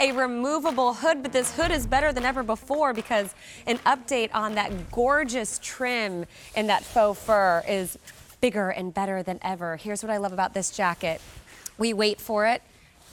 a removable hood, but this hood is better than ever before because an update on that gorgeous trim in that faux fur is bigger and better than ever. Here's what I love about this jacket. We wait for it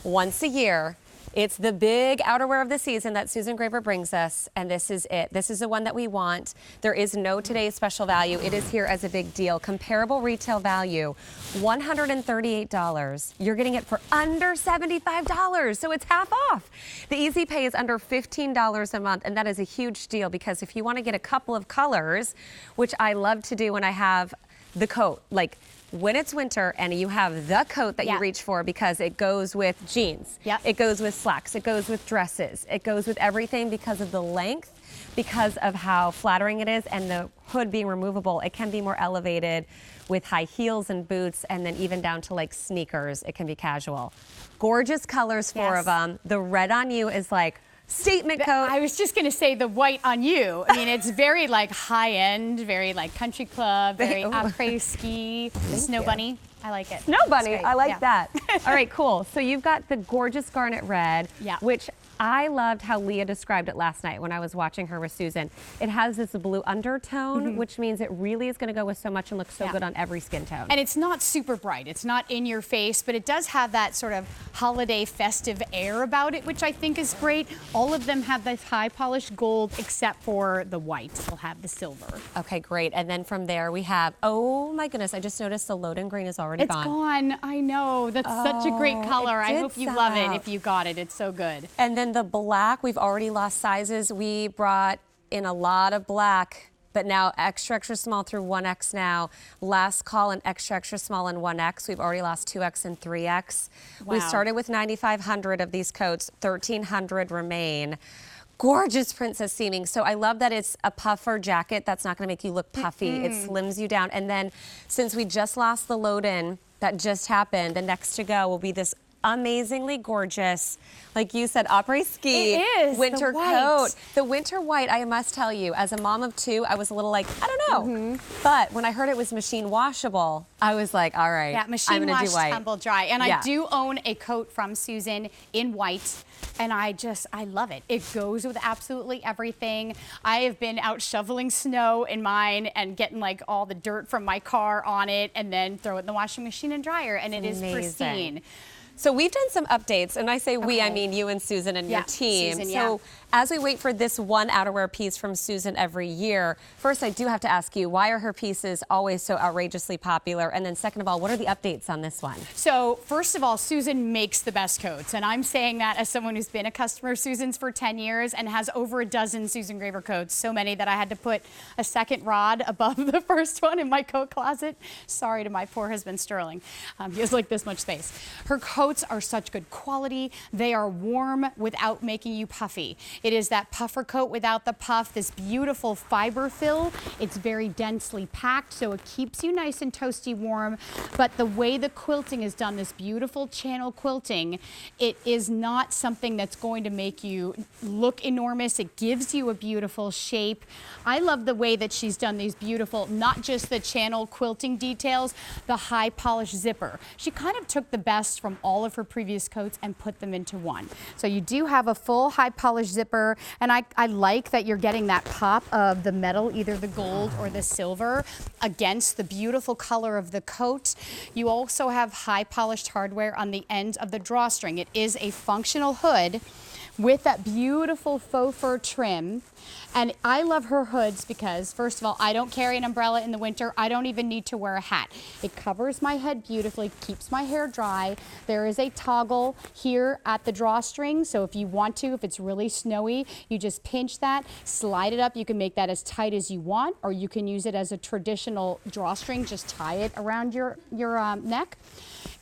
once a year. It's the big outerwear of the season that Susan Graver brings us, and this is it. This is the one that we want. There is no today's special value. It is here as a big deal. Comparable retail value, $138. You're getting it for under $75, so it's half off. The easy pay is under $15 a month, and that is a huge deal because if you want to get a couple of colors, which I love to do when I have the coat, like when it's winter and you have the coat that you reach for because it goes with jeans, it goes with slacks, it goes with dresses, it goes with everything because of the length, because of how flattering it is, and the hood being removable, it can be more elevated with high heels and boots, and then even down to like sneakers, it can be casual. Gorgeous colors, four of them. The red on you is like statement coat. I was just going to say the white on you. I mean, it's very like high end, very like country club, very après ski, snow bunny. I like it. Snow bunny, I like that. All right, cool. So you've got the gorgeous garnet red, which I loved how Leah described it last night when I was watching her with Susan. It has this blue undertone, which means it really is going to go with so much and look so good on every skin tone. And it's not super bright. It's not in your face, but it does have that sort of holiday festive air about it, which I think is great. All of them have this high polished gold except for the white. We'll have the silver. Okay, great. And then from there we have, oh my goodness, I just noticed the Loden green is already gone. It's gone. I know. That's such a great color. I hope you love it if you got it. It's so good. And then the black, we've already lost sizes. We brought in a lot of black, but now extra, extra small through 1X now. Last call in extra, extra small in 1X. We've already lost 2X and 3X. Wow. We started with 9,500 of these coats. 1,300 remain. Gorgeous princess seaming. So I love that it's a puffer jacket. That's not going to make you look puffy. It slims you down. And then since we just lost the load-in, that just happened, the next to go will be this amazingly gorgeous, like you said, après ski winter coat. The winter white, I must tell you, as a mom of two, I was a little like, I don't know. But when I heard it was machine washable, I was like, all right, machine I'm gonna do white. Tumble dry. And I do own a coat from Susan in white. And I love it. It goes with absolutely everything. I have been out shoveling snow in mine and getting like all the dirt from my car on it and then throw it in the washing machine and dryer, and it is pristine. So we've done some updates, and I say we, I mean you and Susan and your team. Susan, so as we wait for this one outerwear piece from Susan every year, first I do have to ask you, why are her pieces always so outrageously popular? And then second of all, what are the updates on this one? So first of all, Susan makes the best coats, and I'm saying that as someone who's been a customer of Susan's for 10 years and has over a dozen Susan Graver coats, so many that I had to put a second rod above the first one in my coat closet. Sorry to my poor husband, Sterling. He has like this much space. Her coats are such good quality. They are warm without making you puffy. It is that puffer coat without the puff, this beautiful fiber fill. It's very densely packed, so it keeps you nice and toasty warm. But the way the quilting is done, this beautiful channel quilting, it is not something that's going to make you look enormous. It gives you a beautiful shape. I love the way that she's done these beautiful, not just the channel quilting details, the high polished zipper. She kind of took the best from all of her previous coats and put them into one. So you do have a full high polished zipper, and I like that you're getting that pop of the metal, either the gold or the silver, against the beautiful color of the coat. You also have high polished hardware on the end of the drawstring. It is a functional hood with that beautiful faux fur trim. And I love her hoods because, first of all, I don't carry an umbrella in the winter. I don't even need to wear a hat. It covers my head beautifully, keeps my hair dry. There is a toggle here at the drawstring, so if you want to, if it's really snowy, you just pinch that, slide it up. You can make that as tight as you want, or you can use it as a traditional drawstring. Just tie it around your neck.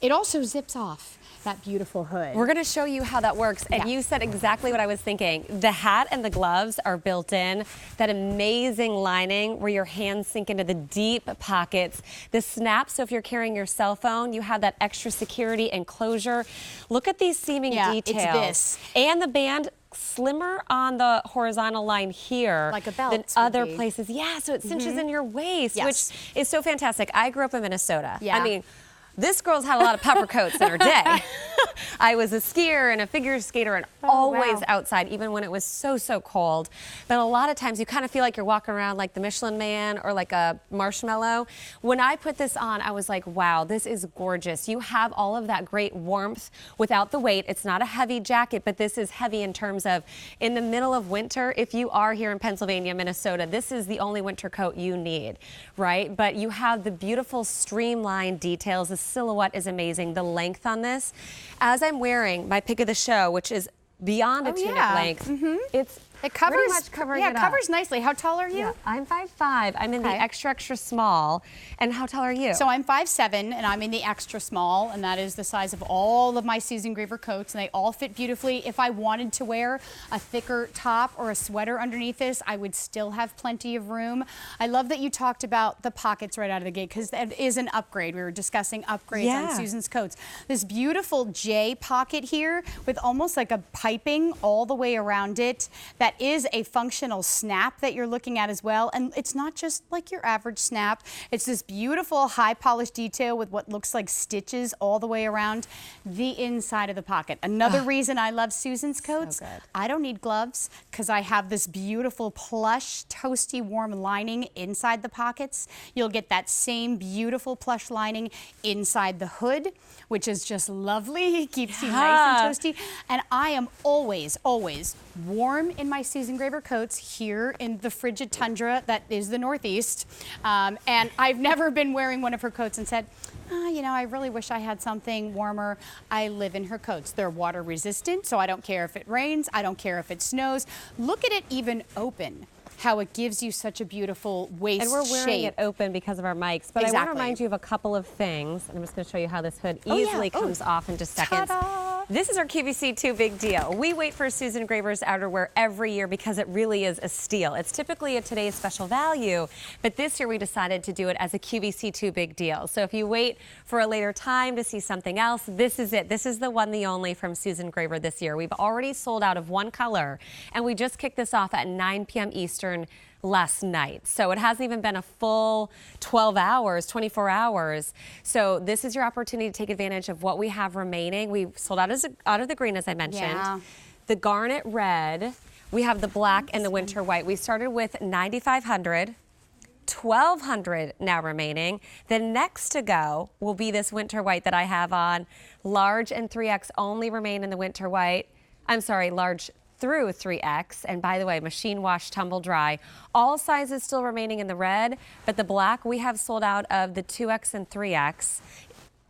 It also zips off. That beautiful hood. We're going to show you how that works. And you said exactly what I was thinking. The hat and the gloves are built in. That amazing lining where your hands sink into the deep pockets. The snap, so if you're carrying your cell phone, you have that extra security and closure. Look at these seaming details. It's this. And the band slimmer on the horizontal line here like a belt than other places. Yeah, so it cinches in your waist, which is so fantastic. I grew up in Minnesota. I mean, this girl's had a lot of puffer coats in her day. I was a skier and a figure skater and always outside, even when it was so cold. But a lot of times you kind of feel like you're walking around like the Michelin Man or like a marshmallow. When I put this on, I was like, wow, this is gorgeous. You have all of that great warmth without the weight. It's not a heavy jacket, but this is heavy in terms of in the middle of winter. If you are here in Pennsylvania, Minnesota, this is the only winter coat you need, right? But you have the beautiful streamlined details. The silhouette is amazing. The length on this. As I'm wearing my pick of the show, which is beyond a tunic length, it covers pretty much covering it up. Covers nicely. How tall are you? Yeah, I'm 5'5". I'm in the extra small. And how tall are you? So I'm 5'7", and I'm in the extra small, and that is the size of all of my Susan Graver coats, and they all fit beautifully. If I wanted to wear a thicker top or a sweater underneath this, I would still have plenty of room. I love that you talked about the pockets right out of the gate, because that is an upgrade. We were discussing upgrades on Susan's coats. This beautiful J pocket here with almost like a piping all the way around it. That is a functional snap that you're looking at as well. And it's not just like your average snap. It's this beautiful high polished detail with what looks like stitches all the way around the inside of the pocket. Another reason I love Susan's coats, so good. I don't need gloves because I have this beautiful plush, toasty, warm lining inside the pockets. You'll get that same beautiful plush lining inside the hood, which is just lovely. It keeps you nice and toasty. And I am always warm in my Susan Graver coats here in the frigid tundra that is the Northeast. And I've never been wearing one of her coats and said, you know, I really wish I had something warmer. I live in her coats. They're water resistant, so I don't care if it rains. I don't care if it snows. Look at it even open, how it gives you such a beautiful waist shape. And we're wearing it open because of our mics. But I want to remind you of a couple of things. And I'm just going to show you how this hood easily comes off in just seconds. Ta-da! This is our QVC 2 big deal. We wait for Susan Graver's outerwear every year because it really is a steal. It's typically a today's special value, but this year we decided to do it as a QVC 2 big deal. So if you wait for a later time to see something else, this is it. This is the one, the only from Susan Graver this year. We've already sold out of one color, and we just kicked this off at 9 p.m. Eastern last night. So it hasn't even been a full 12 hours, 24 hours. So this is your opportunity to take advantage of what we have remaining. We sold out of the green, as I mentioned. The Garnet Red. We have the black and the winter white. We started with 9,500. 1,200 now remaining. The next to go will be this winter white that I have on. Large and 3X only remain in the winter white. I'm sorry, large through 3X, and by the way, machine wash, tumble dry. All sizes still remaining in the red, but the black, we have sold out of the 2X and 3X.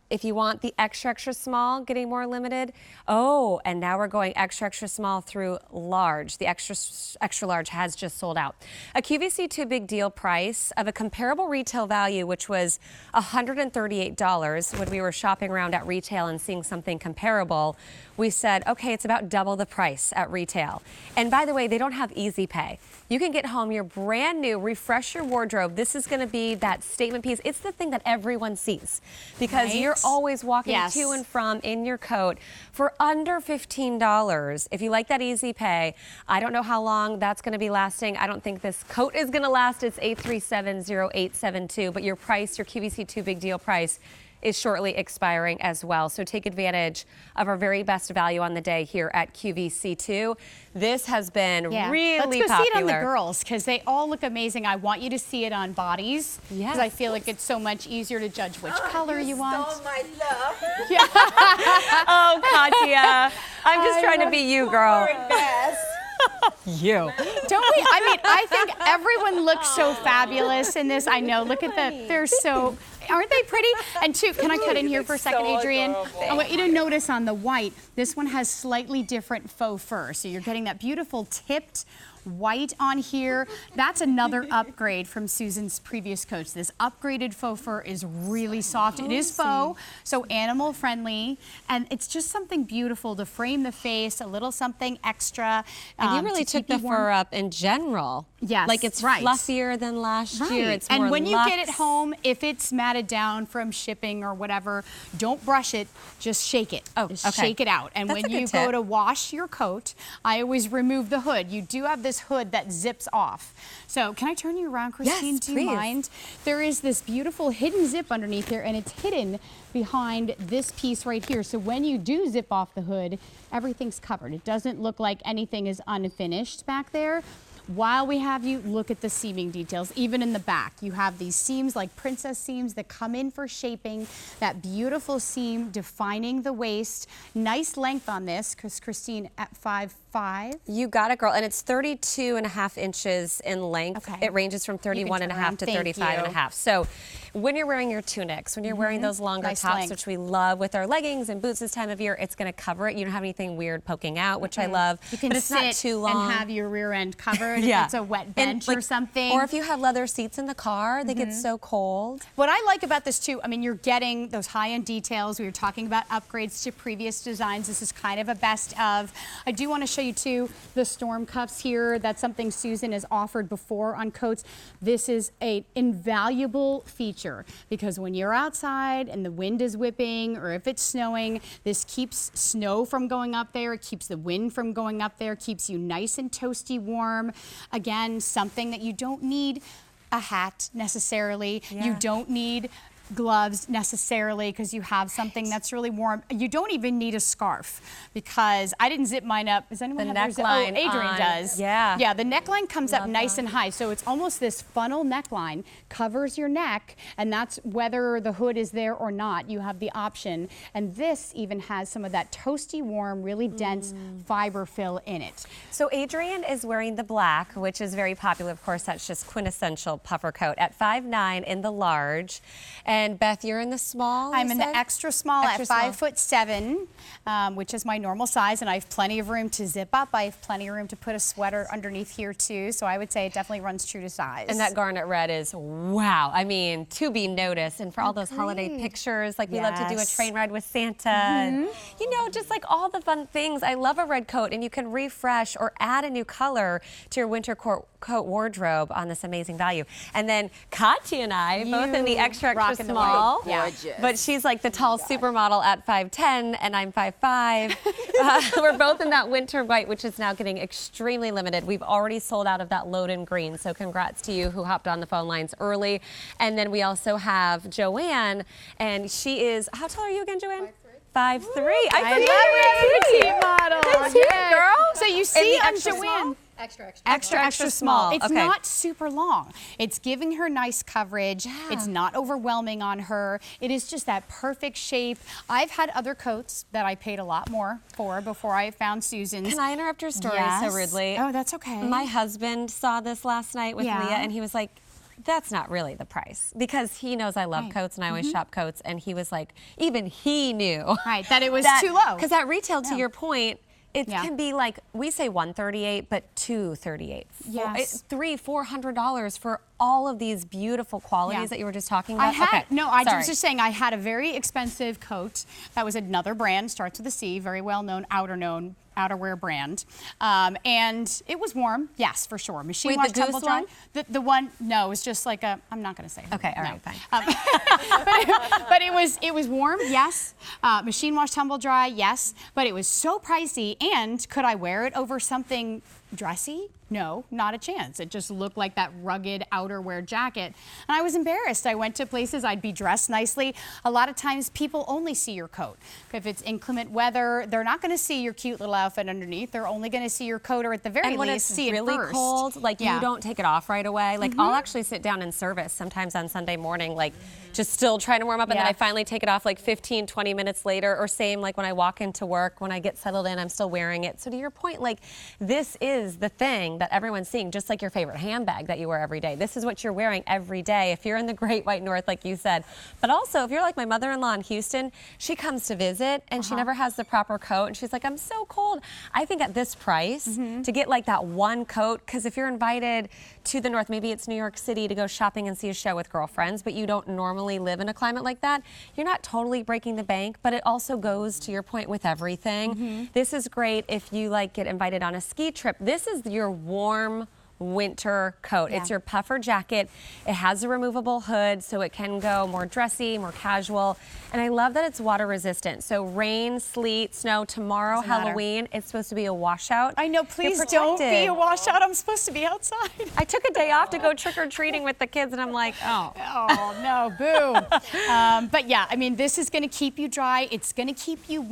If you want the extra small, getting more limited. Oh, and now we're going extra small through large. The extra large has just sold out. A QVC 2 big deal price of a comparable retail value, which was $138 when we were shopping around at retail and seeing something comparable. We said, okay, it's about double the price at retail. And by the way, they don't have easy pay. You can get home your brand new, refresh your wardrobe. This is going to be that statement piece. It's the thing that everyone sees because you're always walking to and from in your coat for under $15. If you like that easy pay, I don't know how long that's going to be lasting. I don't think this coat is going to last. It's 837-0872, but your price, your QVC 2 big deal price, is shortly expiring as well. So take advantage of our very best value on the day here at QVC2. This has been really popular. Let's go see it on the girls because they all look amazing. I want you to see it on bodies because I feel like it's so much easier to judge which color you want. Oh, my love. Oh, Katya. I'm just trying to be you, girl. You. Don't we? I mean, I think everyone looks so fabulous in this. I know. Look at that. They're so... Aren't they pretty? And two, can I cut in here for a second, Adrienne? I want you to notice on the white, this one has slightly different faux fur. So you're getting that beautiful tipped white on here. That's another upgrade from Susan's previous coats. This upgraded faux fur is really soft. It is faux, so animal friendly, and it's just something beautiful to frame the face, a little something extra. And you really took the fur up in general. Yes, like it's fluffier than last year. It's more and when luxe. you get it home, if it's matted down from shipping or whatever, don't brush it, just shake it. Just shake it out. And when you go to wash your coat, I always remove the hood. You do have this this hood that zips off. So can I turn you around, Christine? Yes, Do you mind? There is this beautiful hidden zip underneath there, and it's hidden behind this piece right here. So when you do zip off the hood, everything's covered. It doesn't look like anything is unfinished back there. While we have you, look at the seaming details. Even in the back, you have these seams like princess seams that come in for shaping. That beautiful seam defining the waist. Nice length on this, because Christine at 5'5". You got it, girl. And it's 32.5 inches in length. Okay. It ranges from 31.5 to 35.5. So when you're wearing your tunics, when you're wearing those longer Nice tops, length. which we love with our leggings and boots this time of year, it's going to cover it. You don't have anything weird poking out, which I love. You can but it's sit not too long. and have your rear end covered Yeah. if it's a wet bench And, or something. Or if you have leather seats in the car, they get so cold. What I like about this too, I mean, you're getting those high-end details. We were talking about upgrades to previous designs. This is kind of a best of. I do want to show you too the storm cuffs here. That's something Susan has offered before on coats. This is an invaluable feature because when you're outside and the wind is whipping or if it's snowing, this keeps snow from going up there. It keeps the wind from going up there, keeps you nice and toasty warm. Again, something that you don't need a hat necessarily. Yeah. You don't need gloves necessarily because you have something that's really warm. You don't even need a scarf because I didn't zip mine up. Does anyone The have their neckline Adrian on. does. Yeah. Yeah, the neckline comes up Love nice that. and high. So it's almost this funnel neckline, covers your neck, and that's whether the hood is there or not. You have the option. And this even has some of that toasty warm, really dense fiber fill in it. So Adrian is wearing the black, which is very popular. Of course, that's just quintessential puffer coat at 5'9" in the large. And Beth, you're in the small. I'm you in said? the extra small Extra at small. 5'7", which is my normal size, and I have plenty of room to zip up. I have plenty of room to put a sweater underneath here too, so I would say it definitely runs true to size. And that garnet red is, wow, I mean, to be noticed. And for all those holiday pictures, like we love to do a Yes. train ride with Santa. And, you know, just like all the fun things. I love a red coat, and you can refresh or add a new color to your winter coat wardrobe on this amazing value. And then Katya and I, both in the extra rocking the small. white. Yeah. But she's like the tall supermodel at 5'10", and I'm 5'5". We're both in that winter white, which is now getting extremely limited. We've already sold out of that Loden green, so congrats to you who hopped on the phone lines early. And then we also have Joanne, and she is, how tall are you again, Joanne? 5'3". I love it. Petite model. That's you, Yeah. girl. So you see, the I'm extra Joanne. small? Extra small. It's Okay. not super long. It's giving her nice coverage. Yeah. It's not overwhelming on her. It is just that perfect shape. I've had other coats that I paid a lot more for before I found Susan's. Can I interrupt your story Yes. so rudely? Oh, that's okay. My husband saw this last night with Yeah. Leah, and he was like, that's not really the price, because he knows I love Right. coats and I always shop coats, and he was like, even he knew Right, that it was that, too low. because at retail, to No. your point, it Yeah. can be like, we say $138, but $238. Yes. $300-400 for all of these beautiful qualities Yeah. that you were just talking about. I had, Okay, no, I sorry. was just saying I had a very expensive coat that was another brand, starts with a C, very well-known, outerwear brand. And it was warm, yes, for sure. Machine Wait, wash, the Goose tumble dry. one? The one, no, it was just like a, I'm not going to say. her Okay, name, all no. right, fine. But it was warm, yes. Machine wash, tumble dry, yes. But it was so pricey, and could I wear it over something dressy? No, not a chance. It just looked like that rugged outerwear jacket. And I was embarrassed. I went to places, I'd be dressed nicely. A lot of times people only see your coat. If it's inclement weather, they're not going to see your cute little outfit underneath. They're only going to see your coat, or at the very And when least it's see really it first. cold, like Yeah. you don't take it off right away. Like I'll actually sit down in service sometimes on Sunday morning, like just still trying to warm up, and then Yeah. I finally take it off like 15, 20 minutes later, or same like when I walk into work, when I get settled in, I'm still wearing it. So to your point, like this is the thing that everyone's seeing, just like your favorite handbag that you wear every day. This is what you're wearing every day if you're in the Great White North, like you said. But also, if you're like my mother-in-law in Houston, she comes to visit and she never has the proper coat, and she's like, I'm so cold. I think at this price, to get like that one coat, because if you're invited to the North, maybe it's New York City to go shopping and see a show with girlfriends, but you don't normally live in a climate like that, you're not totally breaking the bank, but it also goes to your point with everything. This is great if you like get invited on a ski trip. This is your warm winter coat. Yeah. It's your puffer jacket. It has a removable hood, so it can go more dressy, more casual. And I love that it's water resistant. So rain, sleet, snow, tomorrow, Doesn't matter. Halloween, it's supposed to be a washout. I know, You're please don't be protected. a washout. I'm supposed to be outside. I took a day off to go trick-or-treating with the kids, and I'm like, oh. Oh, no, boo. But yeah, I mean, this is going to keep you dry. It's going to keep you warm.